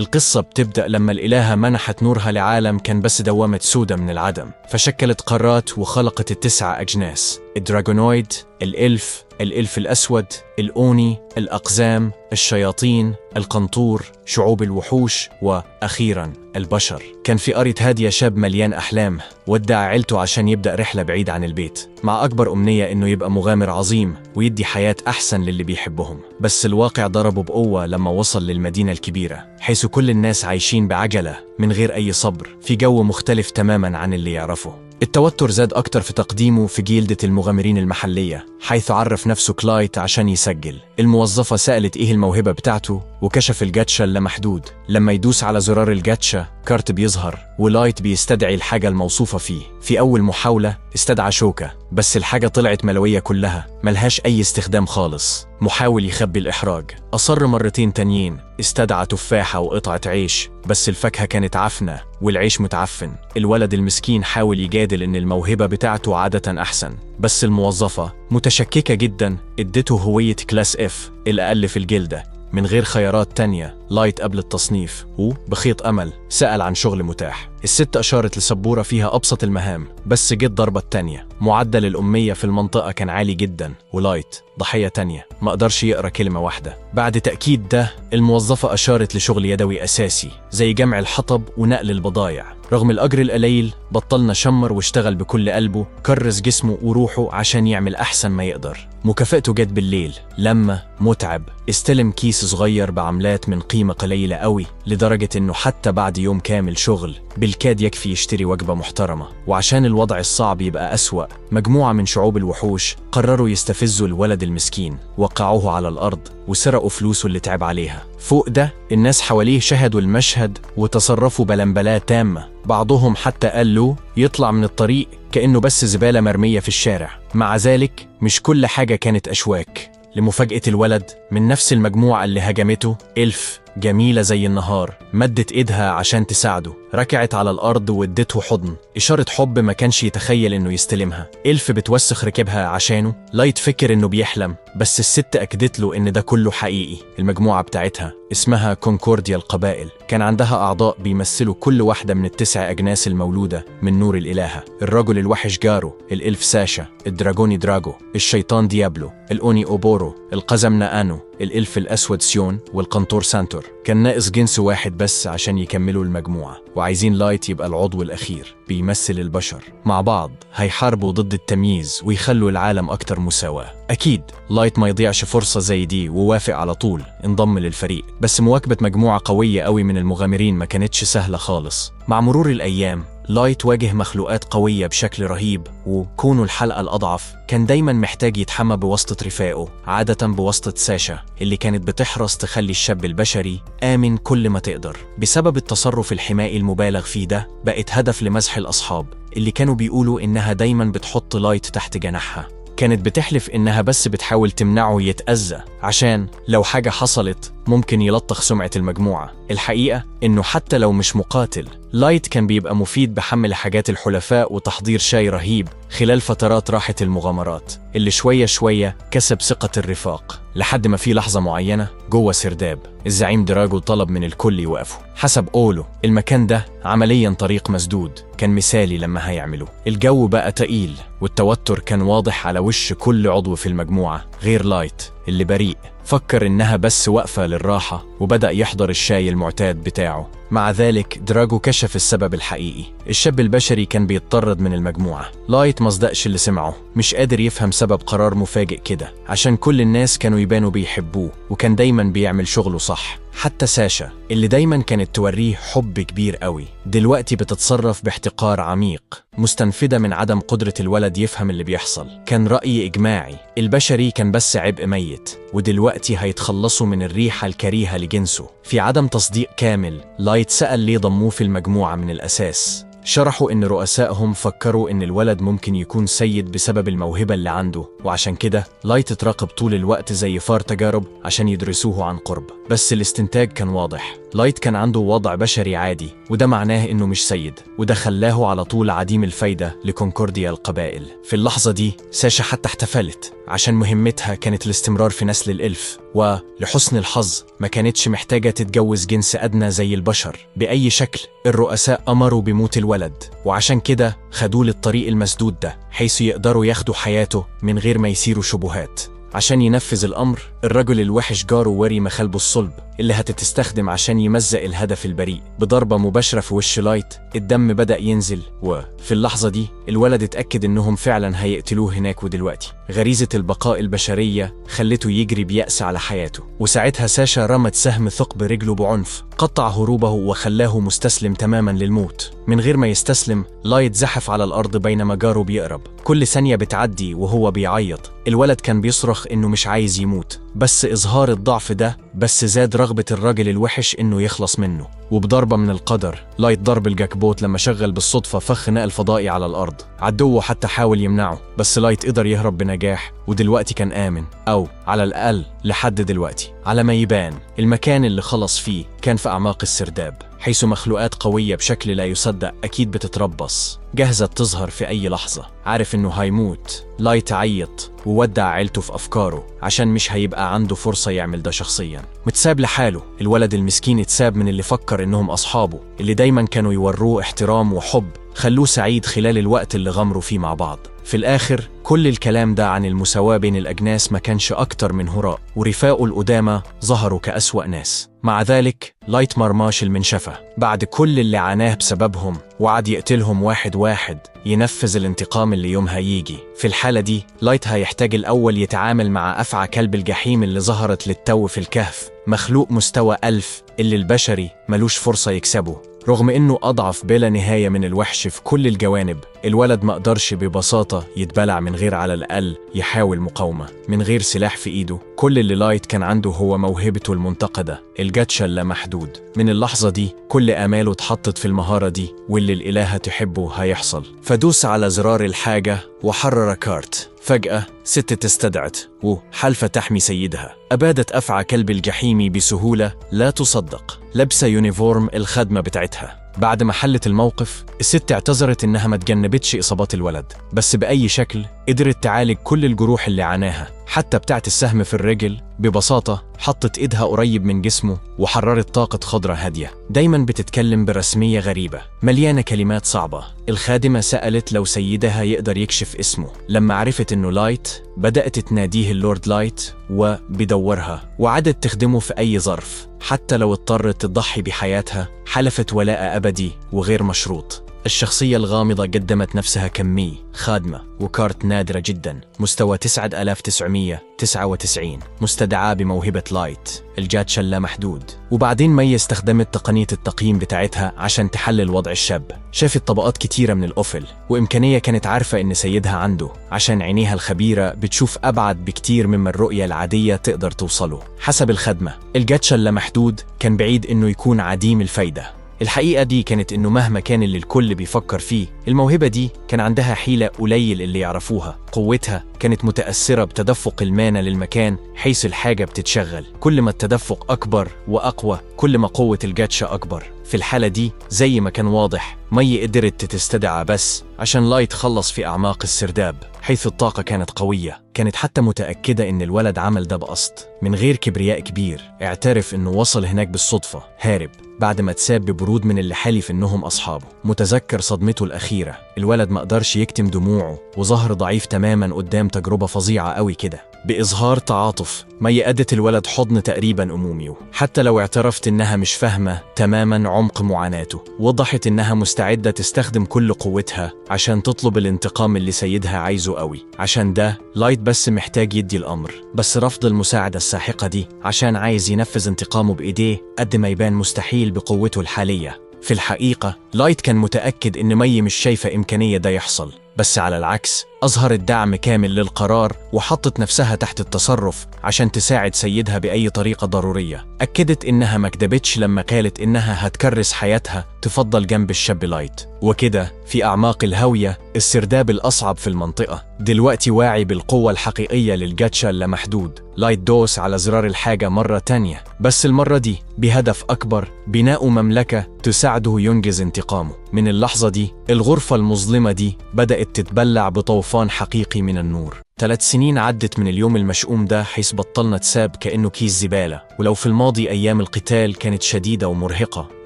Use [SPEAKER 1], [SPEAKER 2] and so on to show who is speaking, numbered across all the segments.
[SPEAKER 1] القصة بتبدأ لما الإلهة منحت نورها لعالم كان بس دوامة سودة من العدم، فشكلت قارات وخلقت التسعة أجناس: الدراغونويد، الإلف الأسود، الأوني، الأقزام، الشياطين، القنطور، شعوب الوحوش، وأخيراً البشر. كان في قرية هادية شاب مليان أحلام ودع عيلته عشان يبدأ رحلة بعيد عن البيت، مع أكبر أمنية إنه يبقى مغامر عظيم ويدي حياة أحسن للي بيحبهم. بس الواقع ضربه بقوة لما وصل للمدينة الكبيرة، حيث كل الناس عايشين بعجلة من غير أي صبر في جو مختلف تماماً عن اللي يعرفه. التوتر زاد أكتر في تقديمه في جيلدة المغامرين المحلية، حيث عرف نفسه كلايت عشان يسجل. الموظفة سألت إيه الموهبة بتاعته وكشف الجاتشا اللامحدود. لما يدوس على زرار الجاتشا كارت بيظهر ولايت بيستدعي الحاجة الموصوفة فيه. في أول محاولة استدعى شوكة، بس الحاجة طلعت ملوية كلها ملهاش أي استخدام خالص. محاول يخبي الإحراج، أصر مرتين تانيين، استدعى تفاحة وقطعة عيش، بس الفاكهة كانت عفنة والعيش متعفن. الولد المسكين حاول يجادل إن الموهبة بتاعته عادة أحسن، بس الموظفة متشككة جدا ادته هوية كلاس اف الأقل في الجلدة من غير خيارات تانية. لايت قبل التصنيف وبخيط أمل سأل عن شغل متاح. الست أشارت لسبورة فيها أبسط المهام، بس جت ضربة تانية. معدل الأمية في المنطقة كان عالي جدا، ولايت ضحية تانية ما قدرش يقرأ كلمة واحدة. بعد تأكيد ده الموظفة أشارت لشغل يدوي أساسي زي جمع الحطب ونقل البضايع. رغم الأجر القليل بطلنا شمر واشتغل بكل قلبه، كرس جسمه وروحه عشان يعمل أحسن ما يقدر. مكافأته جت بالليل لما متعب استلم كيس صغير بعملات من قيمة قليلة قوي، لدرجة إنه حتى بعد يوم كامل شغل بالكاد يكفي يشتري وجبة محترمة. وعشان الوضع الصعب يبقى أسوأ، مجموعة من شعوب الوحوش قرروا يستفزوا الولد المسكين، وقعوه على الأرض وسرقوا فلوسه اللي تعب عليها. فوق ده الناس حواليه شهدوا المشهد وتصرفوا بلنبلاه تامة، بعضهم حتى قال له يطلع من الطريق كأنه بس زبالة مرمية في الشارع. مع ذلك مش كل حاجة كانت أشواك. لمفاجأة الولد، من نفس المجموعة اللي هجمته إلف جميلة زي النهار مدت إيدها عشان تساعده، ركعت على الأرض وادته حضن، إشارة حب ما كانش يتخيل إنه يستلمها. إلف بتوسخ ركبها عشانه. لايت فكر إنه بيحلم، بس الست أكدت له إن ده كله حقيقي. المجموعة بتاعتها اسمها كونكورديا القبائل، كان عندها أعضاء بيمثلوا كل واحدة من التسع أجناس المولودة من نور الإلهة: الرجل الوحش جارو، الإلف ساشا، الدراغوني دراغو، الشيطان ديابلو، الأوني أوبورو، القزم نانو، الإلف الأسود سيون، والقنطور سانتور. كان ناقص جنس واحد بس عشان يكملوا المجموعة، وعايزين لايت يبقى العضو الأخير بيمثل البشر. مع بعض هيحاربوا ضد التمييز ويخلوا العالم أكتر مساواة. أكيد لايت ما يضيعش فرصة زي دي ووافق على طول انضم للفريق. بس مواكبة مجموعة قوية قوي من المغامرين ما كانتش سهلة خالص. مع مرور الأيام لايت واجه مخلوقات قوية بشكل رهيب، وكونه الحلقة الأضعف كان دايما محتاج يتحمى بواسطة رفاقه، عادة بواسطة ساشا اللي كانت بتحرص تخلي الشاب البشري آمن كل ما تقدر. بسبب التصرف الحمائي المبالغ فيه ده بقت هدف لمزح الأصحاب اللي كانوا بيقولوا إنها دايما بتحط لايت تحت جناحها. كانت بتحلف إنها بس بتحاول تمنعه يتأذى عشان لو حاجة حصلت ممكن يلطخ سمعة المجموعة. الحقيقة إنه حتى لو مش مقاتل، لايت كان بيبقى مفيد بحمل حاجات الحلفاء وتحضير شاي رهيب خلال فترات راحة المغامرات، اللي شوية شوية كسب ثقة الرفاق، لحد ما في لحظة معينة جوه سرداب الزعيم دراغو طلب من الكل يوقفوا. حسب قوله المكان ده عمليا طريق مسدود، كان مثالي لما هيعملوه. الجو بقى تقيل والتوتر كان واضح على وش كل عضو في المجموعة غير لايت اللي بريء، فكر إنها بس وقفة للراحة وبدأ يحضر الشاي المعتاد بتاعه. مع ذلك دراغو كشف السبب الحقيقي: الشاب البشري كان بيتطرد من المجموعة. لايت مصدقش اللي سمعه، مش قادر يفهم سبب قرار مفاجئ كده، عشان كل الناس كانوا يبانوا بيحبوه وكان دايما بيعمل شغله صح. حتى ساشا اللي دايما كانت توريه حب كبير قوي دلوقتي بتتصرف باحتقار عميق، مستنفدة من عدم قدرة الولد يفهم اللي بيحصل. كان رأي إجماعي البشري كان بس عبء ميت، ودلوقتي هيتخلصوا من الريحة الكريهة لجنسه. في عدم تصديق كامل لايت سأل ليه ضموه في المجموعة من الأساس. شرحوا إن رؤسائهم فكروا إن الولد ممكن يكون سيد بسبب الموهبة اللي عنده، وعشان كده لايت اتراقب طول الوقت زي فار تجارب عشان يدرسوه عن قرب. بس الاستنتاج كان واضح: لايت كان عنده وضع بشري عادي، وده معناه إنه مش سيد، وده خلاه على طول عديم الفايدة لكونكورديا القبائل. في اللحظة دي ساشا حتى احتفلت عشان مهمتها كانت الاستمرار في نسل الإلف، ولحسن الحظ ما كانتش محتاجة تتجوز جنس أدنى زي البشر بأي شكل. الرؤساء أمروا بموت الولد، وعشان كده خدوه للطريق المسدود ده حيث يقدروا ياخدوا حياته من غير ما يثيروا شبهات. عشان ينفذ الأمر، الرجل الوحش جاره وري مخالبه الصلب اللي هتتستخدم عشان يمزق الهدف البريء بضربة مباشرة في وش لايت. الدم بدأ ينزل، وفي اللحظة دي الولد اتأكد إنهم فعلا هيقتلوه هناك ودلوقتي. غريزة البقاء البشرية خلته يجري بيأس على حياته، وساعتها ساشا رمت سهم ثقب رجله بعنف قطع هروبه وخلاه مستسلم تماما للموت. من غير ما يستسلم، لايت زحف على الأرض بينما جاره بيقرب. كل ثانية بتعدي وهو بيعيط. الولد كان بيصرخ إنه مش عايز يموت، بس إظهار الضعف ده بس زاد رغبة الراجل الوحش إنه يخلص منه. وبضربة من القدر، لايت ضرب الجاكبوت لما شغل بالصدفة فخ نقل فضائي على الأرض. عدوه حتى حاول يمنعه، بس لايت قدر يهرب بنجاح، ودلوقتي كان آمن، أو على الأقل لحد دلوقتي. على ما يبان، المكان اللي خلص فيه كان في أعماق السرداب، حيث مخلوقات قوية بشكل لا يصدق أكيد بتتربص جاهزة تظهر في أي لحظة. عارف إنه هيموت، لايت عيط وودع عيلته في أفكاره عشان مش هيبقى عنده فرصة يعمل ده شخصيا. متساب لحاله، الولد المسكين اتساب من اللي فكر إنهم أصحابه، اللي دايما كانوا يوروه احترام وحب، خلوه سعيد خلال الوقت اللي غمروا فيه مع بعض. في الآخر كل الكلام ده عن المساواة بين الأجناس ما كانش أكتر من هراء، ورفاقه القدامى ظهروا كأسوأ ناس. مع ذلك لايت مرماش المنشفة بعد كل اللي عاناه بسببهم، وعد يقتلهم واحد واحد ينفذ الانتقام اللي يومها يجي. في الحالة دي لايت هيحتاج الأول يتعامل مع أفعى كلب الجحيم اللي ظهرت للتو في الكهف، مخلوق مستوى 1000 اللي البشري ملوش فرصة يكسبه. رغم إنه أضعف بلا نهاية من الوحش في كل الجوانب، الولد ما قدرش ببساطة يتبلع من غير على الأقل يحاول مقاومة. من غير سلاح في إيده، كل اللي لايت كان عنده هو موهبته المنتقدة، الجاتشا اللامحدود. من اللحظة دي كل آماله اتحطت في المهارة دي، واللي الإلهة تحبه هيحصل. فدوس على زرار الحاجة وحرر كارت. فجأة ست تستدعت وحلفة تحمي سيدها. أبادت أفعى كلب الجحيم بسهولة لا تصدق، لابسة يونيفورم الخدمة بتاعتها. بعد ما حلت الموقف، الست اعتذرت إنها ما تجنبتش إصابات الولد، بس بأي شكل قدرت تعالج كل الجروح اللي عاناها، حتى بتاعت السهم في الرجل. ببساطة حطت إيدها قريب من جسمه وحررت طاقة خضرة هادية. دايما بتتكلم برسمية غريبة مليانة كلمات صعبة. الخادمة سألت لو سيدها يقدر يكشف اسمه. لما عرفت إنه لايت، بدأت تناديه اللورد لايت وبدورها، وعادت تخدمه في أي ظرف حتى لو اضطرت تضحي بحياتها. حلفت ولاء أبدي وغير مشروط. الشخصية الغامضة قدمت نفسها كمي خادمة وكارت نادرة جدا، مستوى 9999، مستدعاة بموهبة لايت الجاتشا اللامحدود. وبعدين مي استخدمت تقنية التقييم بتاعتها عشان تحلل وضع الشاب. شافت طبقات كتيرة من الأفل، وإمكانية كانت عارفة إن سيدها عنده عشان عينيها الخبيرة بتشوف أبعد بكتير مما الرؤية العادية تقدر توصله. حسب الخدمة، الجاتشا اللامحدود كان بعيد إنه يكون عديم الفايدة. الحقيقة دي كانت إنه مهما كان اللي الكل بيفكر فيه، الموهبة دي كان عندها حيلة قليل اللي يعرفوها. قوتها كانت متأثرة بتدفق المانا للمكان حيث الحاجة بتتشغل. كل ما التدفق أكبر وأقوى، كل ما قوة الجاتشا أكبر. في الحالة دي زي ما كان واضح، مي قدرت تستدعى بس عشان لايت خلص في أعماق السرداب حيث الطاقة كانت قوية. كانت حتى متأكدة إن الولد عمل ده بقصد من غير كبرياء كبير. اعترف إنه وصل هناك بالصدفة، هارب بعد ما تساب ببرود من اللي حلف إنهم أصحابه. متذكر صدمته الأخيرة، الولد ما قدرش يكتم دموعه وظهر ضعيف تماما قدام تجربة فظيعة قوي كده. بإظهار تعاطف، مي أدت الولد حضن تقريبا أمومي، حتى لو اعترفت إنها مش فاهمة تماما عمق معاناته. وضحت إنها مستعدة تستخدم كل قوتها عشان تطلب الانتقام اللي سيدها عايزه قوي. عشان ده لايت بس محتاج يدي الأمر، بس رفض المساعدة الساحقة دي عشان عايز ينفذ انتقامه بإيديه قد ما يبان مستحيل بقوته الحالية. في الحقيقة لايت كان متأكد إن مي مش شايفة إمكانية ده يحصل، بس على العكس أظهرت دعم كامل للقرار وحطت نفسها تحت التصرف عشان تساعد سيدها بأي طريقة ضرورية. أكدت إنها ما كدبتش لما قالت إنها هتكرس حياتها تفضل جنب الشاب لايت. وكده في أعماق الهاوية السرداب الأصعب في المنطقة دلوقتي واعي بالقوة الحقيقية للجاتشا اللامحدود. لايت دوس على زرار الحاجة مرة تانية، بس المرة دي بهدف أكبر، بناء مملكة تساعده ينجز انتقامه. من اللحظة دي الغرفة المظلمة دي بدأت تتبلع بطوفان حقيقي من النور. 3 سنين عدت من اليوم المشؤوم ده، حيث بطلنا تساب كأنه كيس زبالة. ولو في الماضي أيام القتال كانت شديدة ومرهقة،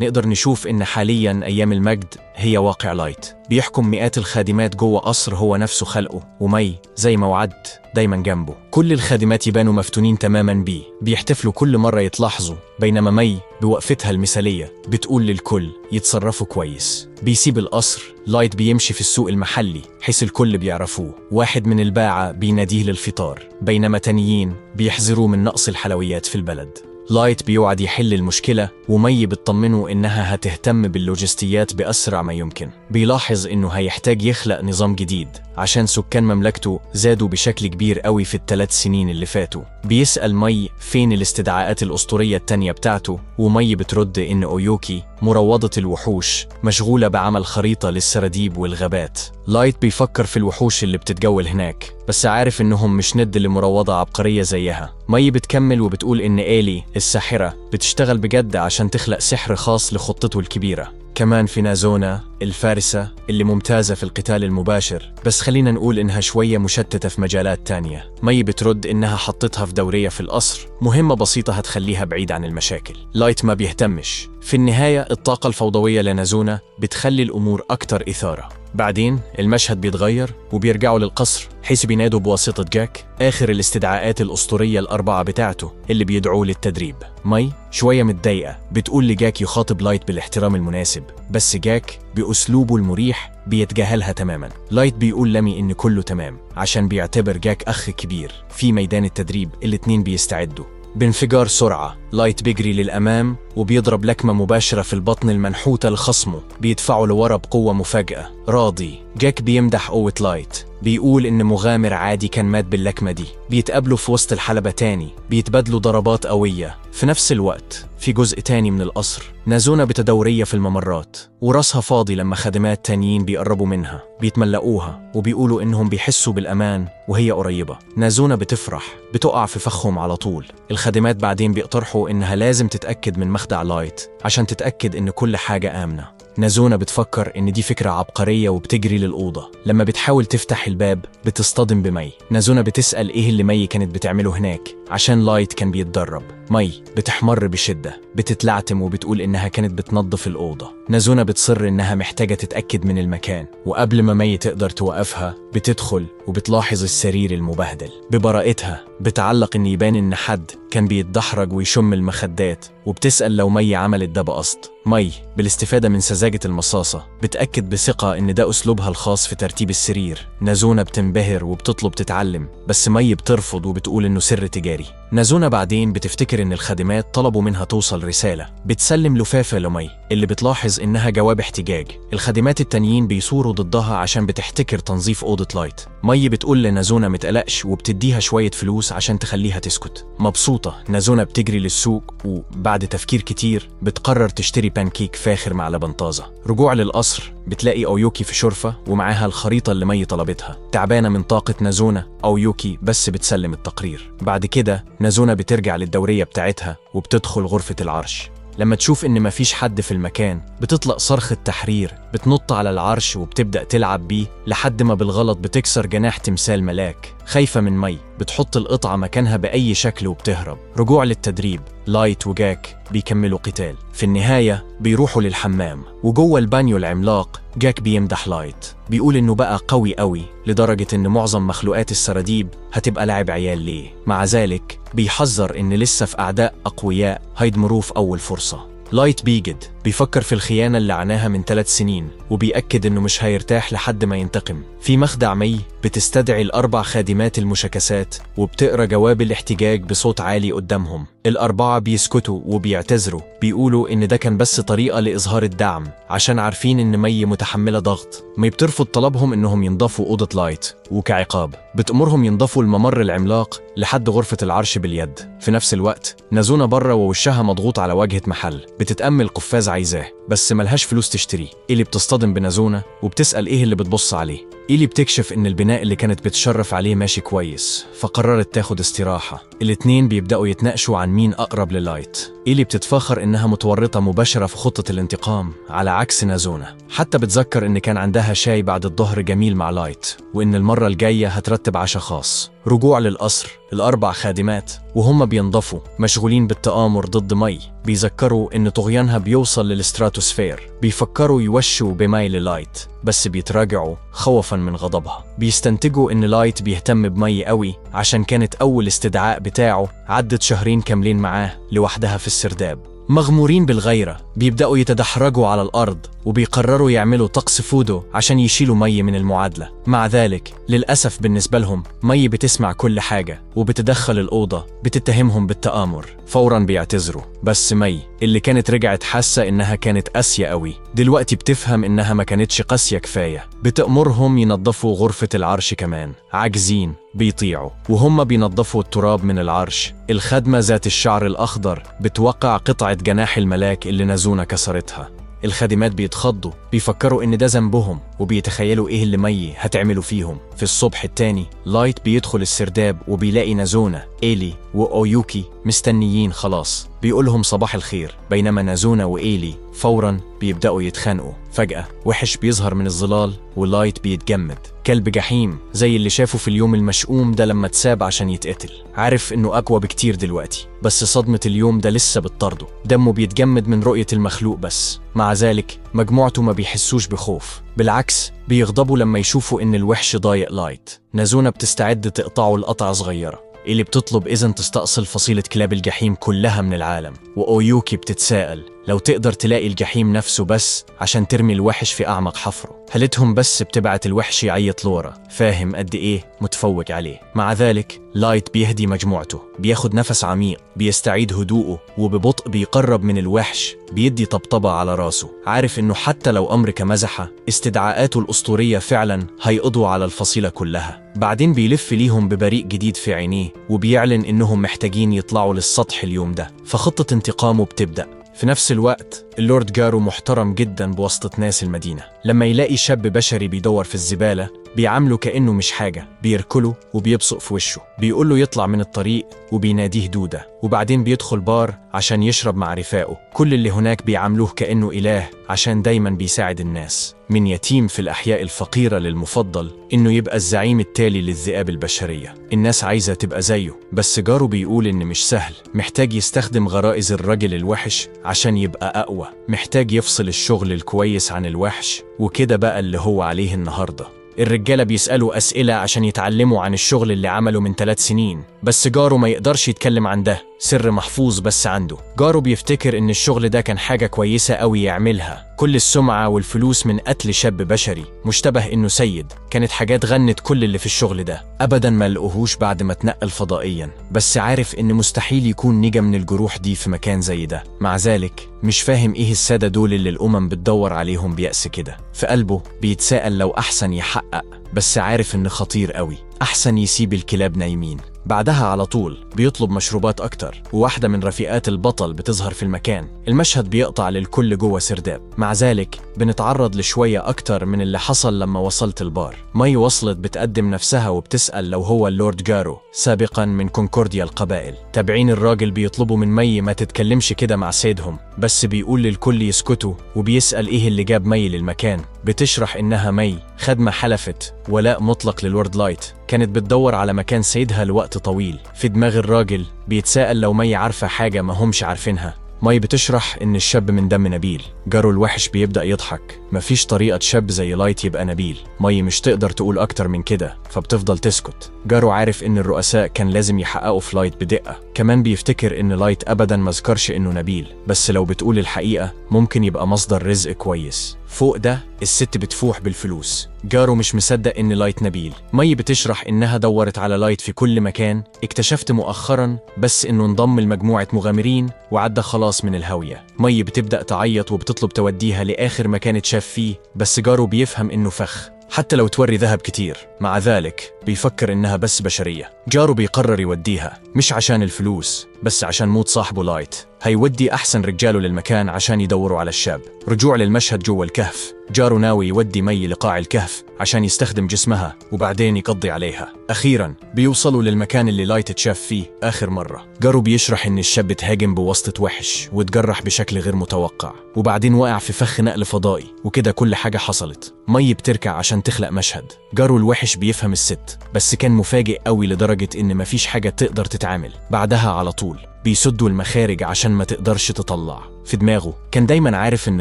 [SPEAKER 1] نقدر نشوف إن حالياً أيام المجد هي واقع لايت. بيحكم مئات الخادمات جوه قصر هو نفسه خلقه، ومي زي ما وعد دايما جنبه. كل الخادمات يبانوا مفتونين تماما بيه، بيحتفلوا كل مرة يتلاحظوا، بينما مي بوقفتها المثالية بتقول للكل يتصرفوا كويس. بيسيب القصر، لايت بيمشي في السوق المحلي حيث الكل بيعرفوه. واحد من الباعة بيناديه للفطار، بينما تانيين بيحذروا من نقص الحلويات في البلد. لايت بيوعد يحل المشكلة، ومي بتطمنه إنها هتهتم باللوجستيات بأسرع ما يمكن. بيلاحظ إنه هيحتاج يخلق نظام جديد عشان سكان مملكته زادوا بشكل كبير قوي في ال3 سنين اللي فاتوا. بيسأل مي فين الاستدعاءات الأسطورية التانية بتاعته، ومي بترد إن أويوكي مروضة الوحوش مشغولة بعمل خريطة للسراديب والغابات. لايت بيفكر في الوحوش اللي بتتجول هناك، بس عارف إنهم مش ند لمروضة عبقرية زيها. مي بتكمل وبتقول إن إيلي الساحرة بتشتغل بجد عشان تخلق سحر خاص لخطته الكبيرة. كمان في نازونا الفارسة اللي ممتازة في القتال المباشر، بس خلينا نقول إنها شوية مشتتة في مجالات تانية. مي بترد إنها حطتها في دورية في القصر، مهمة بسيطة هتخليها بعيد عن المشاكل. لايت ما بيهتمش. في النهاية الطاقة الفوضوية لنازونا بتخلي الأمور أكتر إثارة. بعدين المشهد بيتغير وبيرجعوا للقصر، حيث بينادوا بواسطة جاك آخر الاستدعاءات الأسطورية ال4 بتاعته اللي بيدعوه للتدريب. مي شوية متضايقة، بتقول لجاك يخاطب لايت بالاحترام المناسب، بس جاك بأسلوبه المريح بيتجاهلها تماما. لايت بيقول لمي إن كله تمام عشان بيعتبر جاك أخ كبير. في ميدان التدريب الاتنين بيستعدوا. بانفجار سرعة لايت بيجري للأمام وبيضرب لكمة مباشرة في البطن المنحوتة لخصمه، بيدفعه لورا بقوة مفاجئة. راضي جاك بيمدح قوة لايت، بيقول إن مغامر عادي كان مات باللكمة دي. بيتقابلوا في وسط الحلبة تاني، بيتبادلوا ضربات قوية. في نفس الوقت في جزء تاني من القصر، نازونا بتدورية في الممرات وراسها فاضي لما خادمات تانيين بيقربوا منها، بيتملقوها وبيقولوا إنهم بيحسوا بالأمان وهي قريبة. نازونا بتفرح، بتقع في فخهم على طول. الخادمات بعدين بيقترحوا إنها لازم تتأكد من مخدع لايت عشان تتأكد إن كل حاجة آمنة. نازونا بتفكر إن دي فكرة عبقرية وبتجري للأوضة. لما بتحاول تفتح الباب بتصطدم بمي. نازونا بتسأل إيه اللي مي كانت بتعمله هناك عشان لايت كان بيتدرب. مي بتحمر بشدة، بتتلعتم وبتقول إنها كانت بتنظف الأوضة. نازونا بتصر إنها محتاجة تتأكد من المكان، وقبل ما مي تقدر توقفها بتدخل وبتلاحظ السرير المبهدل. ببراءتها بتعلق إن يبان إن حد كان بيتدحرج ويشم المخدات، وبتسأل لو مي عملت ده بقصد. مي بالاستفادة من سذاجة المصاصة بتأكد بثقة إن ده أسلوبها الخاص في ترتيب السرير. نازونا بتنبهر وبتطلب تتعلم، بس مي بترفض وبتقول إنه سر تجاري. نازونا بعدين بتفتكر إن الخادمات طلبوا منها توصل رسالة، بتسلم لفافة لمي اللي بتلاحظ إنها جواب احتجاج. الخادمات التانيين بيثوروا ضدها عشان بتحتكر تنظيف أوضة لايت. مي بتقول لنازونا متقلقش وبتديها شوية فلوس عشان تخليها تسكت. مبسوطة نازونا بتجري للسوق، وبعد تفكير كتير بتقرر تشتري بانكيك فاخر مع لبن طازة. رجوع للقصر بتلاقي أويوكي في شرفة ومعاها الخريطة اللي مي طلبتها. تعبانة من طاقة نازونا، أويوكي بس بتسلم التقرير. بعد كده نازونا بترجع للدورية بتاعتها وبتدخل غرفة العرش. لما تشوف إن مفيش حد في المكان بتطلق صرخة تحرير، بتنط على العرش وبتبدأ تلعب بيه لحد ما بالغلط بتكسر جناح تمثال ملاك. خايفة من مي بتحط القطعة مكانها بأي شكل وبتهرب. رجوع للتدريب، لايت وجاك بيكملوا قتال. في النهاية بيروحوا للحمام، وجوه البانيو العملاق جاك بيمدح لايت، بيقول إنه بقى قوي قوي لدرجة إن معظم مخلوقات السراديب هتبقى لعب عيال ليه. مع ذلك بيحذر إن لسه في أعداء أقوياء هيدمروه في أول فرصة. لايت بيجد بيفكر في الخيانة اللي عاناها من 3 سنين، وبيأكد إنه مش هيرتاح لحد ما ينتقم. في مخدع مي بتستدعي ال4 خادمات المشاكسات وبتقرأ جواب الاحتجاج بصوت عالي قدامهم. ال4 بيسكتوا وبيعتذروا، بيقولوا إن ده كان بس طريقة لإظهار الدعم عشان عارفين إن مي متحملة ضغط. مي بترفض طلبهم إنهم ينضفوا أوضة لايت، وكعقاب بتأمرهم ينضفوا الممر العملاق لحد غرفة العرش باليد. في نفس الوقت نازونا بره ووشها مضغوط على واجهة محل بتتأمل قفاز عايزاه بس ملهاش فلوس تشتريه. إيلي بتصطدم بنازونا وبتسأل إيه اللي بتبص عليه. إيلي بتكشف إن البناء اللي كانت بتشرف عليه ماشي كويس، فقررت تاخد استراحة. الاتنين بيبدأوا يتناقشوا عن مين أقرب للايت. إيلي بتتفاخر إنها متورطة مباشرة في خطة الانتقام على عكس نازونا، حتى بتذكر إن كان عندها شاي بعد الظهر جميل مع لايت، وإن المرة الجاية هترتب عشاء خاص. رجوع للقصر، ال4 خادمات وهم بينضفوا مشغولين بالتآمر ضد مي، بيذكروا إن طغيانها بيوصل للستراتوسفير. بيفكروا يوشوا بمي للايت بس بيتراجعوا خوفا من غضبها. بيستنتجوا إن لايت بيهتم بمي قوي عشان كانت أول استدعاء بتاعه عدت 2 شهر كاملين معاه لوحدها في السرداب. مغمورين بالغيرة بيبدأوا يتدحرجوا على الأرض وبيقرروا يعملوا طقس فودو عشان يشيلوا مي من المعادلة. مع ذلك للأسف بالنسبة لهم مي بتسمع كل حاجة وبتدخل الأوضة، بتتهمهم بالتآمر. فورا بيعتذروا، بس مي اللي كانت رجعت حاسة إنها كانت قاسية قوي دلوقتي بتفهم إنها ما كانتش قاسية كفاية. بتأمرهم ينظفوا غرفة العرش كمان، عاجزين بيطيعوا. وهم بينظفوا التراب من العرش، الخادمة ذات الشعر الأخضر بتوقع قطعة جناح الملاك اللي نازونا كسرتها. الخادمات بيتخضوا، بيفكروا إن ده ذنبهم وبيتخيلوا إيه اللي مي هتعمله فيهم. في الصبح التاني لايت بيدخل السرداب وبيلاقي نازونا، إيلي وأويوكي مستنيين خلاص. بيقولهم صباح الخير، بينما نازونا وإيلي فوراً بيبدأوا يتخانقوا. فجأة وحش بيظهر من الظلال ولايت بيتجمد، كلب جحيم زي اللي شافه في اليوم المشؤوم ده لما اتساب عشان يتقتل. عارف إنه أقوى بكتير دلوقتي، بس صدمة اليوم ده لسه بتطرده. دمه بيتجمد من رؤية المخلوق بس. مع ذلك مجموعته ما بيحسوش بخوف، بالعكس بيغضبوا لما يشوفوا إن الوحش ضايق لايت. نازونا بتستعد تقطعه لقطع صغيرة، اللي بتطلب إذن تستأصل فصيلة كلاب الجحيم كلها من العالم. وأويوكي بتتساءل لو تقدر تلاقي الجحيم نفسه بس عشان ترمي الوحش في أعمق حفره. هلتهم بس بتبعت الوحش يعيط لورا، فاهم قد إيه متفوق عليه. مع ذلك لايت بيهدي مجموعته، بياخد نفس عميق، بيستعيد هدوءه، وببطء بيقرب من الوحش، بيدي طبطبة على راسه. عارف إنه حتى لو أمر كمزحة، استدعاءاته الأسطورية فعلا هيقضوا على الفصيلة كلها. بعدين بيلف ليهم ببريق جديد في عينيه وبيعلن إنهم محتاجين يطلعوا للسطح اليوم ده، فخطة انتقامه بتبدأ. في نفس الوقت اللورد جارو محترم جدا بواسطة ناس المدينة. لما يلاقي شاب بشري بيدور في الزبالة بيعامله كأنه مش حاجة، بيركله وبيبصق في وشه، بيقوله يطلع من الطريق وبيناديه دودة. وبعدين بيدخل بار عشان يشرب مع رفاقه. كل اللي هناك بيعاملوه كأنه إله عشان دايما بيساعد الناس. من يتيم في الأحياء الفقيرة للمفضل إنه يبقى الزعيم التالي للذئاب البشرية. الناس عايزة تبقى زيه، بس جارو بيقول إن مش سهل، محتاج يستخدم غرائز الرجل الوحش عشان يبقى أقوى، محتاج يفصل الشغل الكويس عن الوحش. وكده بقى اللي هو عليه النهاردة. الرجالة بيسألوا أسئلة عشان يتعلموا عن الشغل اللي عمله من 3 سنين، بس جارو ما يقدرش يتكلم عن ده، سر محفوظ بس عنده. جارو بيفتكر إن الشغل ده كان حاجة كويسة قوي يعملها، كل السمعة والفلوس من قتل شاب بشري مشتبه إنه سيد، كانت حاجات غنت كل اللي في الشغل ده. أبدا ما لقوهوش بعد ما اتنقل فضائيا، بس عارف إن مستحيل يكون نجا من الجروح دي في مكان زي ده. مع ذلك مش فاهم إيه السادة دول اللي الأمم بتدور عليهم بيأس كده. في قلبه بيتساءل لو أحسن يحقق، بس عارف إن خطير قوي، أحسن يسيب الكلاب نايمين. بعدها على طول بيطلب مشروبات أكتر، وواحدة من رفيقات البطل بتظهر في المكان. المشهد بيقطع للكل جوه سرداب. مع ذلك بنتعرض لشوية أكتر من اللي حصل لما وصلت البار. مي وصلت بتقدم نفسها وبتسأل لو هو اللورد جارو، سابقا من كونكورديا القبائل. تابعين الراجل بيطلبوا من مي ما تتكلمش كده مع سيدهم، بس بيقول للكل يسكتوا، وبيسأل إيه اللي جاب مي للمكان. بتشرح إنها مي خدمة حلفت ولاء مطلق للورد لايت، كانت بتدور على مكان سيدها لوقت طويل. في دماغ الراجل بيتساءل لو مي عارفة حاجة ما همش عارفينها. ماي بتشرح إن الشاب من دم نبيل. جارو الوحش بيبدأ يضحك. مفيش طريقة شاب زي لايت يبقى نبيل. ماي مش تقدر تقول أكتر من كده فبتفضل تسكت. جارو عارف إن الرؤساء كان لازم يحققوا في لايت بدقة. كمان بيفتكر إن لايت أبداً ما ذكرش إنه نبيل، بس لو بتقول الحقيقة ممكن يبقى مصدر رزق كويس. فوق ده الست بتفوح بالفلوس. جارو مش مصدق إن لايت نبيل. ماي بتشرح إنها دورت على لايت في كل مكان. اكتشفت مؤخراً بس إنه انضم لمجموعة مغامرين وعدى خلاص من الهاوية. ماي بتبدأ تعيط وبتطلب توديها لآخر مكان اتشاف فيه، بس جارو بيفهم إنه فخ حتى لو توري ذهب كتير. مع ذلك بيفكر إنها بس بشرية. جارو بيقرر يوديها مش عشان الفلوس بس عشان موت صاحبه لايت. هيودي أحسن رجاله للمكان عشان يدوروا على الشاب. رجوع للمشهد جوا الكهف. جارو ناوي يودي مي لقاع الكهف عشان يستخدم جسمها وبعدين يقضي عليها. أخيراً بيوصلوا للمكان اللي لايت اتشاف فيه آخر مرة. جارو بيشرح إن الشاب اتهاجم بواسطة وحش واتجرح بشكل غير متوقع، وبعدين وقع في فخ نقل فضائي، وكده كل حاجة حصلت. مي بتركع عشان تخلق مشهد. جارو الوحش بيفهم الست، بس كان مفاجئ قوي لدرجة إن مفيش حاجة تقدر تتعامل. بعدها على طول بيسدوا المخارج عشان ما تقدرش تطلع. في دماغه كان دايما عارف ان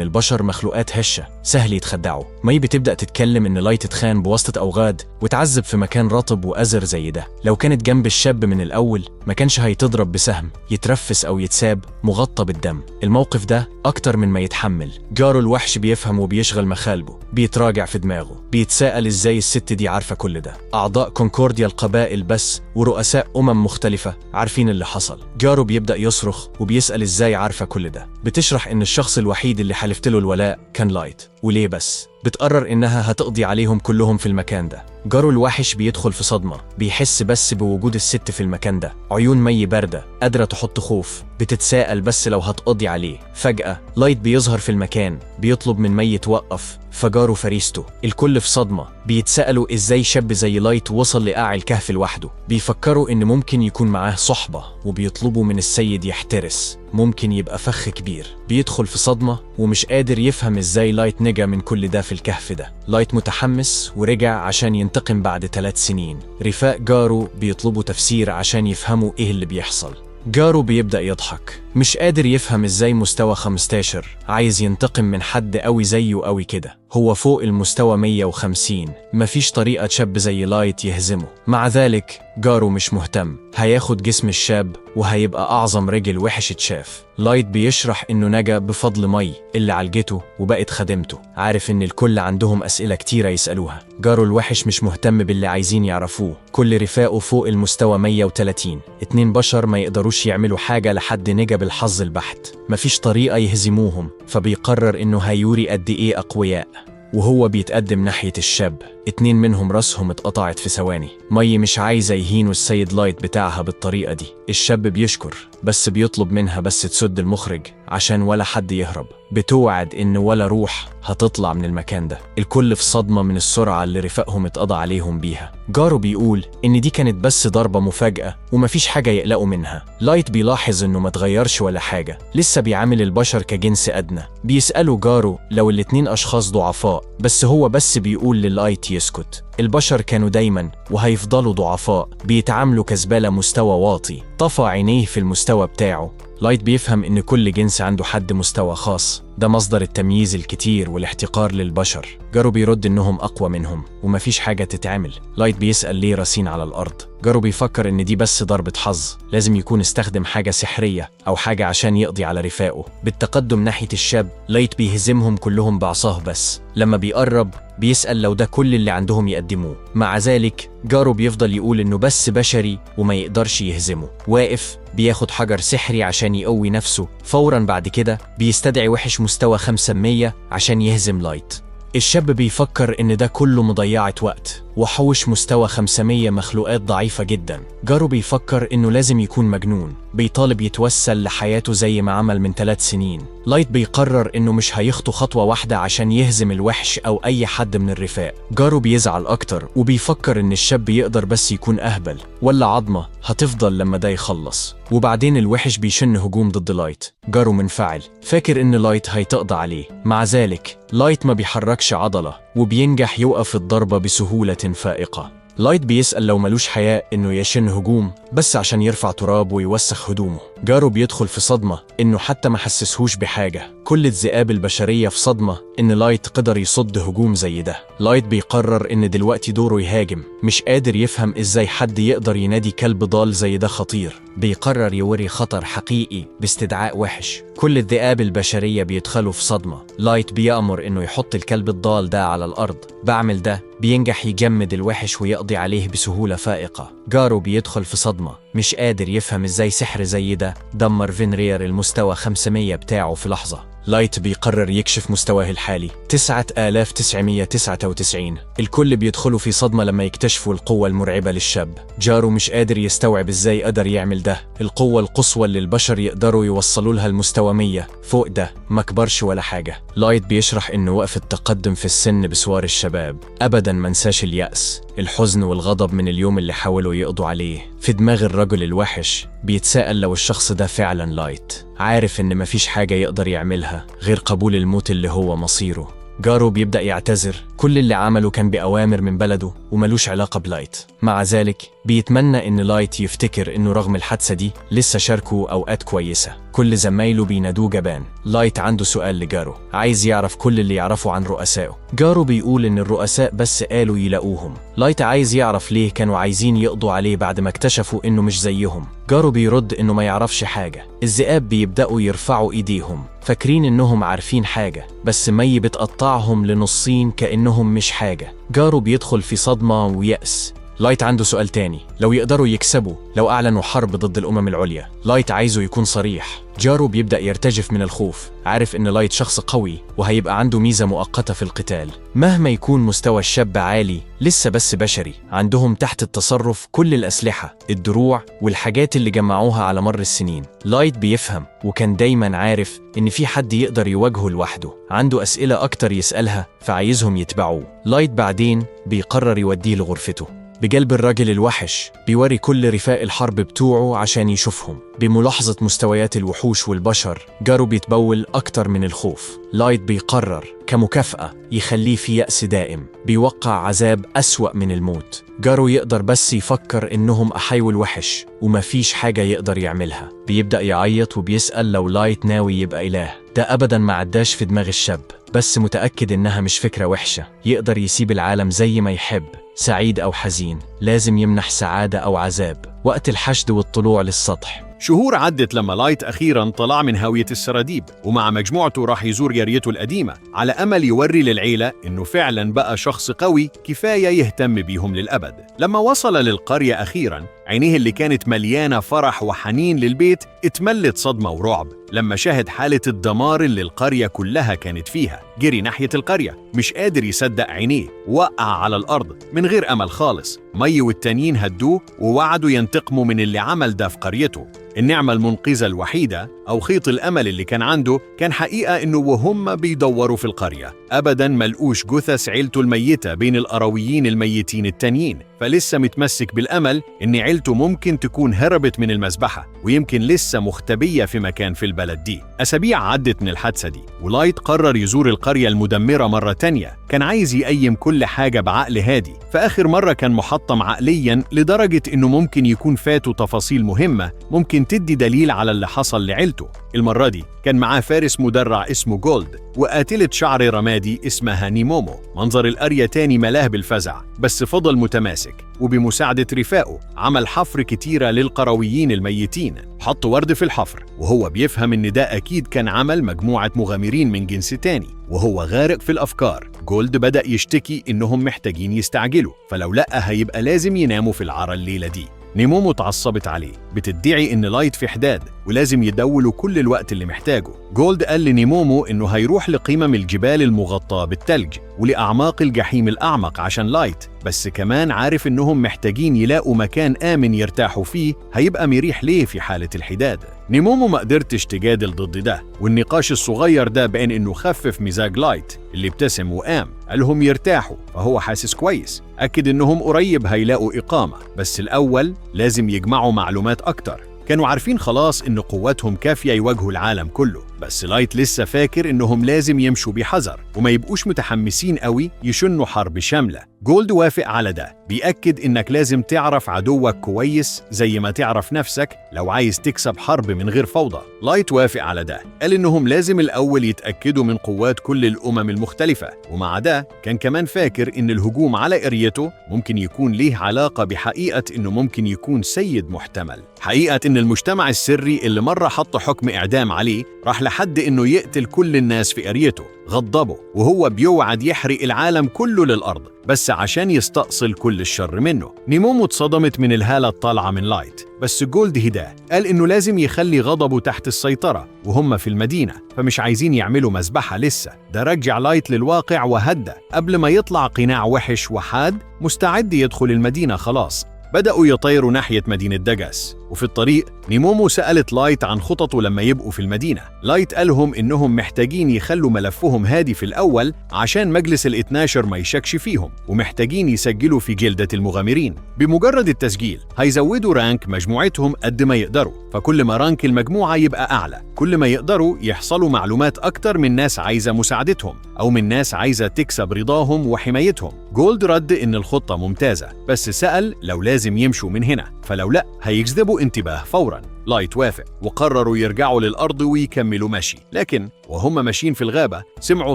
[SPEAKER 1] البشر مخلوقات هشة سهل يتخدعوا. ماي بتبدأ تتكلم ان لايت اتخان بواسطة اوغاد وتعذب في مكان رطب وأزر زي ده. لو كانت جنب الشاب من الاول ما كانش هيتضرب بسهم، يترفس او يتساب مغطى بالدم. الموقف ده اكتر من ما يتحمل. جارو الوحش بيفهم وبيشغل مخالبه. بيتراجع في دماغه، بيتساءل ازاي الست دي عارفة كل ده. اعضاء كونكورديا القبائل بس ورؤساء مختلفة عارفين اللي حصل. جارو بيبدأ يصرخ وبيسأل ازاي عارفة كل ده. بتشرح إن الشخص الوحيد اللي حلفت له الولاء كان لايت. وليه بس؟ بتقرر إنها هتقضي عليهم كلهم في المكان ده. جارو الوحش بيدخل في صدمة. بيحس بس بوجود الست في المكان ده. عيون مي باردة قادرة تحط خوف. بتتساءل بس لو هتقضي عليه. فجأة لايت بيظهر في المكان بيطلب من مي توقف، فجارو فريسته. الكل في صدمة. بيتسألوا إزاي شاب زي لايت وصل لقاع الكهف لوحده. بيفكروا إن ممكن يكون معاه صحبة وبيطلبوا من السيد يحترس. ممكن يبقى فخ كبير. بيدخل في صدمة ومش قادر يفهم إزاي لايت نجا من كل ده في الكهف ده. لايت متحمس ورجع عشان ينتقم بعد 3 سنين. رفاق جارو بيطلبوا تفسير عشان يفهموا إيه اللي بيحصل. جارو بيبدأ يضحك. مش قادر يفهم إزاي مستوى 15 عايز ينتقم من حد قوي زيه قوي كده. هو فوق المستوى 150. مفيش طريقة شاب زي لايت يهزمه. مع ذلك جارو مش مهتم. هياخد جسم الشاب وهيبقى أعظم رجل وحش اتشاف. لايت بيشرح إنه نجا بفضل مي اللي عالجته وبقت خدمته. عارف إن الكل عندهم أسئلة كتيرة يسألوها. جارو الوحش مش مهتم باللي عايزين يعرفوه. كل رفاقه فوق المستوى 130. 2 بشر ما يقدروش يعملوا حاجة لحد نجا بالحظ البحت. مفيش طريقة يهزموهم، فبيقرر إنه هيوري قد إيه أقوياء. وهو بيتقدم ناحية الشاب. 2 منهم راسهم اتقطعت في ثواني. مي مش عايزة يهينوا السيد لايت بتاعها بالطريقة دي. الشاب بيشكر بس بيطلب منها بس تسد المخرج عشان ولا حد يهرب. بتوعد إن ولا روح هتطلع من المكان ده. الكل في صدمة من السرعة اللي رفاقهم اتقضى عليهم بيها. جارو بيقول إن دي كانت بس ضربة مفاجأة ومفيش حاجة يقلقوا منها. لايت بيلاحظ إنه ما تغيرش ولا حاجة، لسه بيعامل البشر كجنس أدنى. بيسألوا جارو لو ال2 أشخاص ضعفاء، بس هو بس بيقول للايت يسكت. البشر كانوا دايما وهيفضلوا ضعفاء، بيتعاملوا كزبالة مستوى واطي. طفى عينيه في المستوى بتاعه. لايت بيفهم إن كل جنس عنده حد مستوى خاص. ده مصدر التمييز الكتير والاحتقار للبشر. جارو بيرد إنهم أقوى منهم ومفيش حاجة تتعمل. لايت بيسأل ليه راسين على الأرض. جارو بيفكر إن دي بس ضربة حظ. لازم يكون استخدم حاجة سحرية أو حاجة عشان يقضي على رفاقه. بالتقدم ناحية الشاب، لايت بيهزمهم كلهم بعصاه بس. لما بيقرب بيسأل لو ده كل اللي عندهم يقدموه. مع ذلك جارو بيفضل يقول إنه بس بشري وما يقدرش يهزمه. واقف بياخد حجر سحري عشان يقوي نفسه. فوراً بعد كده بيستدعي وحش مستوى 500 عشان يهزم لايت. الشاب بيفكر إن ده كله مضيعة وقت، وحوش مستوى 500 مخلوقات ضعيفة جدا. جارو بيفكر إنه لازم يكون مجنون. بيطالب يتوسل لحياته زي ما عمل من 3 سنين. لايت بيقرر إنه مش هيخطو خطوة واحدة عشان يهزم الوحش أو أي حد من الرفاق. جارو بيزعل أكتر وبيفكر إن الشاب يقدر بس يكون أهبل ولا عظمة هتفضل لما ده يخلص. وبعدين الوحش بيشن هجوم ضد لايت. جارو منفعل، فاكر إن لايت هيتقضى عليه. مع ذلك لايت ما بيحركش عضلة وبينجح يوقف الضربة بسهولة فائقة. لايت بيسأل لو ملوش حياء إنه يشن هجوم بس عشان يرفع تراب ويوسخ هدومه. جارو بيدخل في صدمة إنه حتى ما حسسهوش بحاجة. كل الذئاب البشرية في صدمة إن لايت قدر يصد هجوم زي ده. لايت بيقرر إن دلوقتي دوره يهاجم، مش قادر يفهم إزاي حد يقدر ينادي كلب ضال زي ده خطير. بيقرر يوري خطر حقيقي باستدعاء وحش. كل الذئاب البشرية بيدخلوا في صدمة. لايت بيأمر إنه يحط الكلب الضال ده على الأرض. بعمل ده بينجح يجمد الوحش ويقضي عليه بسهولة فائقة. جارو بيدخل في صدمة، مش قادر يفهم إزاي سحر زي ده دمر فينرير المستوى 500 بتاعه في لحظة. لايت بيقرر يكشف مستواه الحالي 9999. الكل بيدخلوا في صدمة لما يكتشفوا القوة المرعبة للشاب. جارو مش قادر يستوعب ازاي قدر يعمل ده. القوة القصوى اللي البشر يقدروا يوصلوا لها المستوى 100 فوق ده ما كبرش ولا حاجة. لايت بيشرح انه وقف التقدم في السن بسوار الشباب. ابدا منساش اليأس، الحزن والغضب من اليوم اللي حاولوا يقضوا عليه. في دماغ الرجل الوحش بيتساءل لو الشخص ده فعلا لايت، عارف ان مفيش حاجة يقدر يعملها غير قبول الموت اللي هو مصيره. جارو بيبدأ يعتذر، كل اللي عمله كان بأوامر من بلده وملوش علاقة بلايت. مع ذلك بيتمنى إن لايت يفتكر إنه رغم الحادثة دي لسه شاركه أوقات كويسة. كل زمايله بينادوه جبان. لايت عنده سؤال لجارو، عايز يعرف كل اللي يعرفه عن رؤسائه. جارو بيقول إن الرؤساء بس قالوا يلاقوهم. لايت عايز يعرف ليه كانوا عايزين يقضوا عليه بعد ما اكتشفوا إنه مش زيهم. جارو بيرد إنه ما يعرفش حاجة. الذئاب بيبدأوا يرفعوا إيديهم فاكرين إنهم عارفين حاجة، بس مي بتقطعهم لنصين كأنهم مش حاجة. جارو بيدخل في صدمة ويأس. لايت عنده سؤال تاني، لو يقدروا يكسبوا لو أعلنوا حرب ضد الأمم العليا. لايت عايزه يكون صريح. جارو بيبدأ يرتجف من الخوف، عارف إن لايت شخص قوي وهيبقى عنده ميزة مؤقتة في القتال. مهما يكون مستوى الشاب عالي لسه بس بشري. عندهم تحت التصرف كل الأسلحة، الدروع والحاجات اللي جمعوها على مر السنين. لايت بيفهم وكان دايما عارف إن في حد يقدر يواجهه لوحده. عنده أسئلة أكتر يسألها فعايزهم يتبعوه. لايت بعدين بيقرر يوديه لغرفته. بقلب الراجل الوحش بيوري كل رفاق الحرب بتوعه عشان يشوفهم. بملاحظة مستويات الوحوش والبشر جارو بيتبول أكتر من الخوف. لايت بيقرر كمكافأة يخليه في يأس دائم، بيوقع عذاب أسوأ من الموت. جارو يقدر بس يفكر إنهم أحيوا الوحش ومفيش حاجة يقدر يعملها. بيبدأ يعيط وبيسأل لو لايت ناوي يبقى إله. ده أبدا ما عداش في دماغ الشاب، بس متأكد إنها مش فكرة وحشة. يقدر يسيب العالم زي ما يحب، سعيد أو حزين. لازم يمنح سعادة أو عذاب. وقت الحشد والطلوع للسطح.
[SPEAKER 2] شهور عدت لما لايت أخيراً طلع من هاوية السراديب، ومع مجموعته راح يزور قريته القديمة على أمل يوري للعيلة إنه فعلاً بقى شخص قوي كفاية يهتم بيهم للأبد. لما وصل للقرية أخيراً عينيه اللي كانت مليانة فرح وحنين للبيت اتملت صدمة ورعب لما شاهد حالة الدمار اللي القرية كلها كانت فيها. جري ناحية القرية مش قادر يصدق عينيه، وقع على الأرض من غير أمل خالص. مي والتانيين هدوه ووعدوا ينتقموا من اللي عمل ده في قريته. النعمة المنقذة الوحيدة أو خيط الأمل اللي كان عنده كان حقيقة إنه وهم بيدوروا في القرية أبداً ملقوش جثث عيلته الميتة بين القرويين الميتين التانيين. فلسه متمسك بالأمل إن عيلته ممكن تكون هربت من المذبحة ويمكن لسه مختبية في مكان في البلد دي. أسابيع عدت من الحادثة دي ولايت قرر يزور القرية المدمرة مرة تانية. كان عايز يقيم كل حاجة بعقل هادي. فآخر مرة كان محطم عقلياً لدرجة إنه ممكن يكون فاته تفاصيل مهمة ممكن تدي دليل على اللي حصل لعيلته. المرة دي كان معاه فارس مدرع اسمه جولد وقاتلة شعر رمادي اسمها نيمومو. منظر القرية تاني ملاه بالفزع، بس فضل متماسك وبمساعدة رفاقه عمل حفر كتيرة للقرويين الميتين. حط ورد في الحفر وهو بيفهم إن ده أكيد كان عمل مجموعة مغامرين من جنس تاني. وهو غارق في الأفكار جولد بدأ يشتكي إنهم محتاجين يستعجلوا، فلو لأ هيبقى لازم يناموا في العرى الليلة دي. نيمومو اتعصبت عليه، بتدعي إن لايت في حداد ولازم يدوله كل الوقت اللي محتاجه. جولد قال لنيمومو إنه هيروح لقمم الجبال المغطاة بالتلج ولأعماق الجحيم الأعمق عشان لايت، بس كمان عارف إنهم محتاجين يلاقوا مكان آمن يرتاحوا فيه هيبقى مريح ليه في حالة الحداد. نيمومو ما قدرتش تجادل ضد ده، والنقاش الصغير ده بين إنه خفف مزاج لايت اللي ابتسم وقام قالهم يرتاحوا، فهو حاسس كويس. أكد إنهم قريب هيلاقوا إقامة، بس الأول لازم يجمعوا معلومات أكتر. كانوا عارفين خلاص إن قوتهم كافية يواجهوا العالم كله، بس لايت لسه فاكر إنهم لازم يمشوا بحذر وما يبقوش متحمسين قوي يشنوا حرب شاملة. جولد وافق على ده، بيأكد إنك لازم تعرف عدوك كويس زي ما تعرف نفسك لو عايز تكسب حرب من غير فوضى. لايت وافق على ده، قال إنهم لازم الأول يتأكدوا من قوات كل الأمم المختلفة، ومع ده كان كمان فاكر إن الهجوم على إريته ممكن يكون ليه علاقة بحقيقة إنه ممكن يكون سيد محتمل، حقيقة إن المجتمع السري اللي مرة حط حكم إعدام عليه راح لحد إنه يقتل كل الناس في إريته، غضبه وهو بيوعد يحرق العالم كله للأرض بس عشان يستأصل كل الشر منه. نيمومو اتصدمت من الهالة الطالعة من لايت، بس جولد هداه، قال إنه لازم يخلي غضبه تحت السيطرة وهم في المدينة، فمش عايزين يعملوا مذبحة لسه. ده رجع لايت للواقع وهدى قبل ما يطلع قناع وحش وحاد مستعد يدخل المدينة. خلاص بدأوا يطيروا ناحية مدينة داجاس، وفي الطريق نيمومو سألت لايت عن خططه لما يبقوا في المدينة. لايت قالهم إنهم محتاجين يخلوا ملفهم هادي في الأول عشان مجلس ال12 ما يشكش فيهم، ومحتاجين يسجلوا في جلدة المغامرين. بمجرد التسجيل هيزودوا رانك مجموعتهم قد ما يقدروا، فكل ما رانك المجموعة يبقى أعلى كل ما يقدروا يحصلوا معلومات أكتر من ناس عايزة مساعدتهم أو من ناس عايزة تكسب رضاهم وحمايتهم. جولد رد إن الخطة ممتازة، بس سأل لو لازم يمشوا من هنا، فلو لأ هيجذبوا انتباه فوراً. لايت وافق وقرروا يرجعوا للأرض ويكملوا مشي، لكن وهم ماشيين في الغابة سمعوا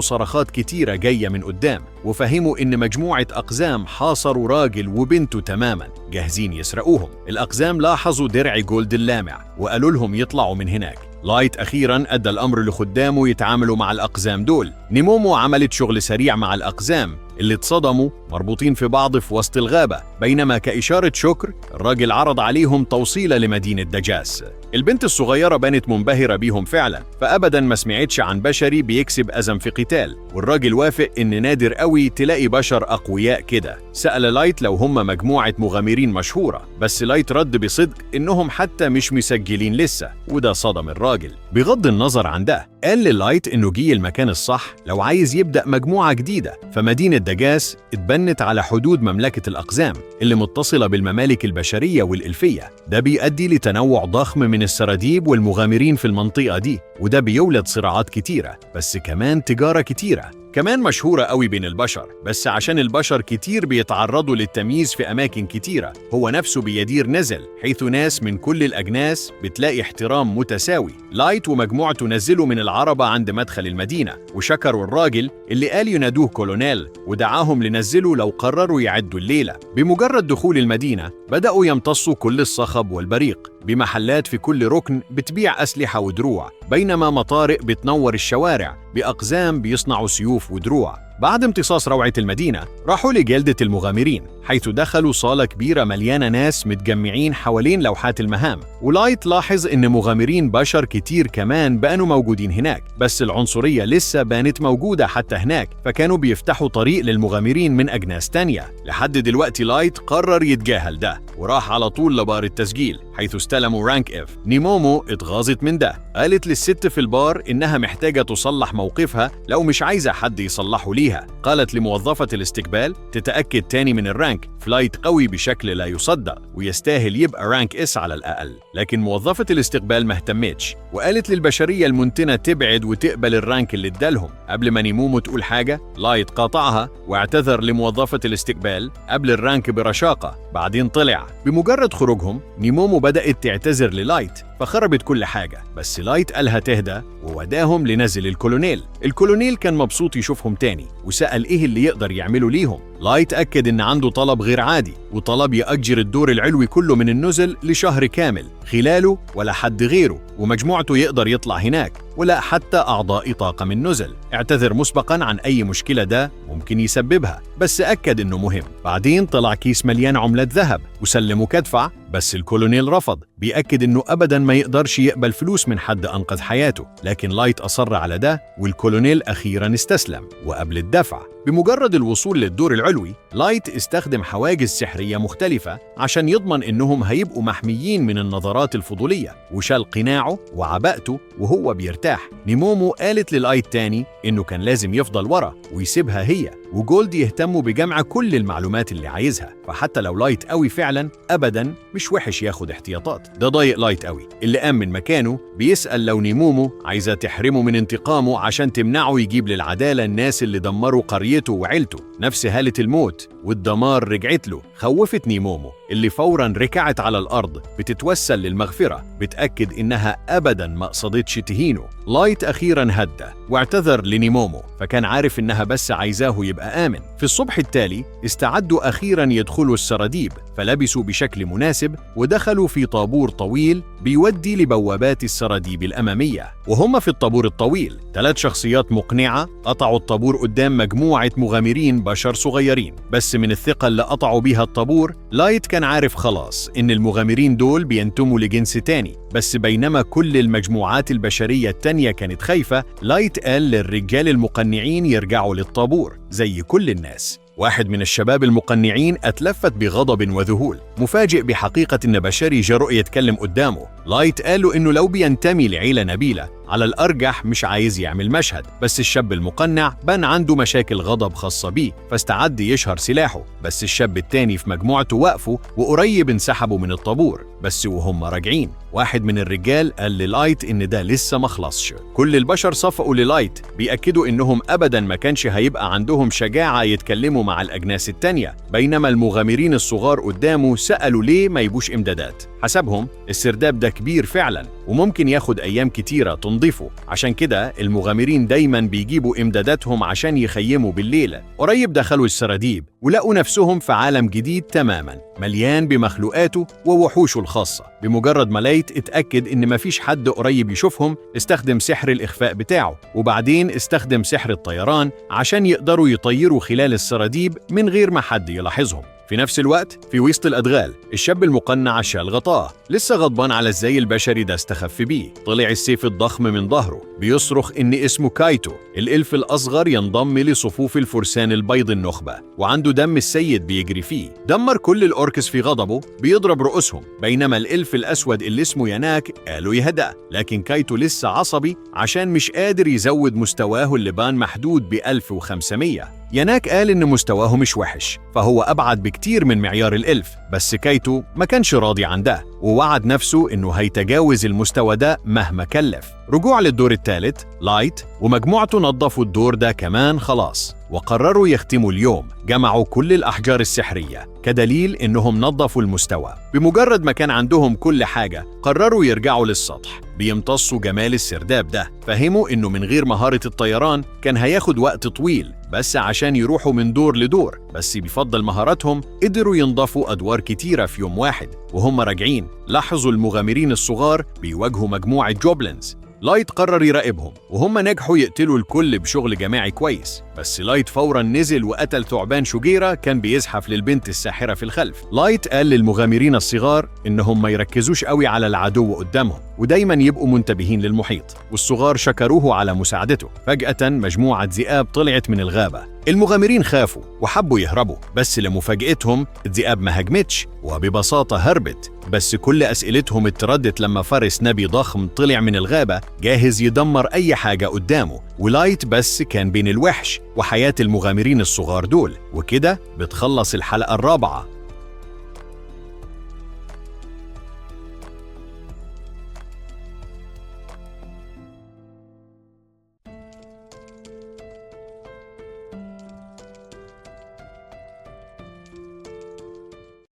[SPEAKER 2] صرخات كتيرة جاية من قدام، وفهموا إن مجموعة أقزام حاصروا راجل وبنته تماماً جاهزين يسرقوهم. الأقزام لاحظوا درع جولد اللامع وقالوا لهم يطلعوا من هناك. لايت أخيراً أدى الأمر لخدامه يتعاملوا مع الأقزام دول. نيمومو عملت شغل سريع مع الأقزام اللي اتصدموا مربوطين في بعض في وسط الغابة، بينما كإشارة شكر الراجل عرض عليهم توصيلة لمدينة داجاس. البنت الصغيرة بانت منبهرة بيهم فعلا، فأبدا ما سمعتش عن بشري بيكسب أزم في قتال، والراجل وافق إن نادر قوي تلاقي بشر أقوياء كده. سأل لايت لو هم مجموعة مغامرين مشهورة، بس لايت رد بصدق إنهم حتى مش مسجلين لسه، وده صدم الراجل. بغض النظر عن ده قال للايت إنه جه المكان الصح لو عايز يبدأ مجموعة جديدة. فمدينة داجاس اتبنت على حدود مملكة الأقزام اللي متصلة بالممالك البشرية والإلفية، ده بيؤدي لتنوع ضخم من السراديب والمغامرين في المنطقة دي، وده بيولد صراعات كتيرة بس كمان تجارة كتيرة كمان مشهورة قوي بين البشر، بس عشان البشر كتير بيتعرضوا للتمييز في أماكن كتيرة هو نفسه بيدير نزل حيث ناس من كل الأجناس بتلاقي احترام متساوي. لايت ومجموعته نزلوا من العربة عند مدخل المدينة وشكروا الراجل اللي قال ينادوه كولونيل، ودعاهم لنزلوا لو قرروا يعدوا الليلة. بمجرد دخول المدينة بدأوا يمتصوا كل الصخب والبريق بمحلات في كل ركن بتبيع أسلحة ودروع، بينما مطارق بتنور الشوارع بأقزام بيصنعوا سيوف ودروع. بعد امتصاص روعة المدينة راحوا لجلدة المغامرين حيث دخلوا صالة كبيرة مليانة ناس متجمعين حوالين لوحات المهام، ولايت لاحظ إن مغامرين بشر كتير كمان بقوا موجودين هناك، بس العنصرية لسه بانت موجودة حتى هناك، فكانوا بيفتحوا طريق للمغامرين من أجناس تانية. لحد دلوقتي لايت قرر يتجاهل ده وراح على طول لبار التسجيل حيث استلموا رانك اف. نيمومو اتغاظت من ده، قالت للست في البار إنها محتاجة تصلح موقفها لو مش عايزة حد يصلحه ليها. قالت لموظفة الاستقبال تتأكد تاني من الرانك، فلايت قوي بشكل لا يصدق ويستاهل يبقى رانك اس على الأقل. لكن موظفة الاستقبال ما اهتمتش وقالت للبشرية المنتنة تبعد وتقبل الرانك اللي ادالهم. قبل ما نيمومو تقول حاجة لايت قاطعها واعتذر لموظفة الاستقبال قبل الرانك برشاقة، بعدين طلع. بمجرد خروجهم نيمومو بدأت تعتذر للايت فخربت كل حاجة، بس لايت قالها تهدى ووداهم لنزل الكولونيل. الكولونيل كان مبسوط يشوفهم تاني وسأل إيه اللي يقدر يعمله ليهم. لايت أكد إن عنده طلب غير عادي وطلب يأجر الدور العلوي كله من النزل لشهر كامل، خلاله ولا حد غيره ومجموعته يقدر يطلع هناك ولا حتى أعضاء طاقم النزل. اعتذر مسبقاً عن أي مشكلة ده ممكن يسببها، بس أكد إنه مهم. بعدين طلع كيس مليان عملات ذهب وسلمه كدفع، بس الكولونيل رفض، بيأكد إنه أبداً ما يقدرش يقبل فلوس من حد أنقذ حياته. لكن لايت أصر على ده والكولونيل أخيراً استسلم وقبل الدفع. بمجرد الوصول للدور العلوي لايت استخدم حواجز سحرية مختلفة عشان يضمن إنهم هيبقوا محميين من النظرات الفضولية، وشال قناعه وعباءته وهو بيرتاح. نيمومو قالت للايت تاني إنه كان لازم يفضل ورا ويسيبها هي، وجولد يهتموا بجمع كل المعلومات اللي عايزها. فحتى لو لايت قوي فعلا أبدا مش وحش ياخد احتياطات. ده ضايق لايت قوي اللي قام من مكانه بيسأل لو نيمومو عايزة تحرمه من انتقامه عشان تمنعه يجيب للعدالة الناس اللي دمروا قريته وعيلته. نفس هالة الموت والدمار رجعت له، خوفت نيمومو اللي فوراً ركعت على الأرض بتتوسل للمغفرة، بتأكد إنها أبداً ما قصدتش تهينه. لايت أخيراً هدى واعتذر لنيمومو، فكان عارف إنها بس عايزاه يبقى آمن. في الصبح التالي استعدوا أخيراً يدخلوا السراديب، فلبسوا بشكل مناسب ودخلوا في طابور طويل بيودي لبوابات السراديب الأمامية. وهم في الطابور الطويل 3 شخصيات مقنعة قطعوا الطابور قدام مجموعة مغامرين بشر صغيرين. بس من الثقة اللي قطعوا بيها الطابور، لايت كان عارف خلاص إن المغامرين دول بينتموا لجنس تاني. بس بينما كل المجموعات البشرية التانية كانت خايفة، لايت قال للرجال المقنعين يرجعوا للطابور زي كل الناس. واحد من الشباب المقنعين اتلفت بغضب وذهول، مفاجئ بحقيقة إن بشري جرؤ يتكلم قدامه. لايت قال له إنه لو بينتمي لعيلة نبيلة على الأرجح مش عايز يعمل مشهد. بس الشاب المقنع بان عنده مشاكل غضب خاصة بيه، فاستعد يشهر سلاحه. بس الشاب التاني في مجموعته وقفوا وقريب انسحبوا من الطابور. بس وهم راجعين واحد من الرجال قال للايت إن ده لسه مخلصش. كل البشر صفقوا للايت بيأكدوا إنهم أبداً ما كانش هيبقى عندهم شجاعة يتكلموا مع الأجناس التانية، بينما المغامرين الصغار قدامه سألوا ليه ما يبوش إمدادات. حسبهم السرداب ده كبير فعلاً وممكن ياخد أيام كتيرة تنظيفه، عشان كده المغامرين دايماً بيجيبوا إمداداتهم عشان يخيموا بالليلة. قريب دخلوا السراديب ولقوا نفسهم في عالم جديد تماماً مليان بمخلوقاته ووحوشه الخاصة. بمجرد ما لايت اتأكد إن مفيش حد قريب يشوفهم، استخدم سحر الإخفاء بتاعه، وبعدين استخدم سحر الطيران عشان يقدروا يطيروا خلال السراديب من غير ما حد يلاحظهم. في نفس الوقت في وسط الأدغال الشاب المقنع شال غطاه، لسه غضبان على الزي البشري ده استخف بيه. طلع السيف الضخم من ظهره بيصرخ إن اسمه كايتو، الإلف الأصغر ينضم لصفوف الفرسان البيض النخبة وعنده دم السيد بيجري فيه. دمر كل الأوركس في غضبه بيضرب رؤوسهم، بينما الإلف الأسود اللي اسمه يناك قالوا يهدأ. لكن كايتو لسه عصبي عشان مش قادر يزود مستواه اللي بان محدود ب1500. يناك قال إن مستواه مش وحش، فهو أبعد بكتير من معيار الإلف. بس كايتو ما كانش راضي عن ده ووعد نفسه إنه هيتجاوز المستوى ده مهما كلف. رجوع للدور الثالث، لايت ومجموعته نظفوا الدور ده كمان خلاص وقرروا يختموا اليوم. جمعوا كل الأحجار السحرية كدليل إنهم نظفوا المستوى. بمجرد ما كان عندهم كل حاجة قرروا يرجعوا للسطح بيمتصوا جمال السرداب ده. فهموا إنه من غير مهارة الطيران كان هياخد وقت طويل بس عشان يروحوا من دور لدور، بس بفضل مهاراتهم قدروا ينظفوا أدوار كتيرة في يوم واحد. وهم راجعين لاحظوا المغامرين الصغار بيواجهوا مجموعة جوبلينز. لايت قرر يراقبهم وهم نجحوا يقتلوا الكل بشغل جماعي كويس. بس لايت فوراً نزل وقتل ثعبان شجيرة كان بيزحف للبنت الساحرة في الخلف. لايت قال للمغامرين الصغار إنهم ما يركزوش قوي على العدو قدامهم ودايماً يبقوا منتبهين للمحيط، والصغار شكروه على مساعدته. فجأة مجموعة ذئاب طلعت من الغابة. المغامرين خافوا وحبوا يهربوا، بس لمفاجأتهم الذئاب ما هجمتش وببساطة هربت. بس كل أسئلتهم اتردت لما فرس نبي ضخم طلع من الغابة جاهز يدمر أي حاجة قدامه، ولايت بس كان بين الوحش وحياة المغامرين الصغار دول. وكده بتخلص الحلقة الرابعة.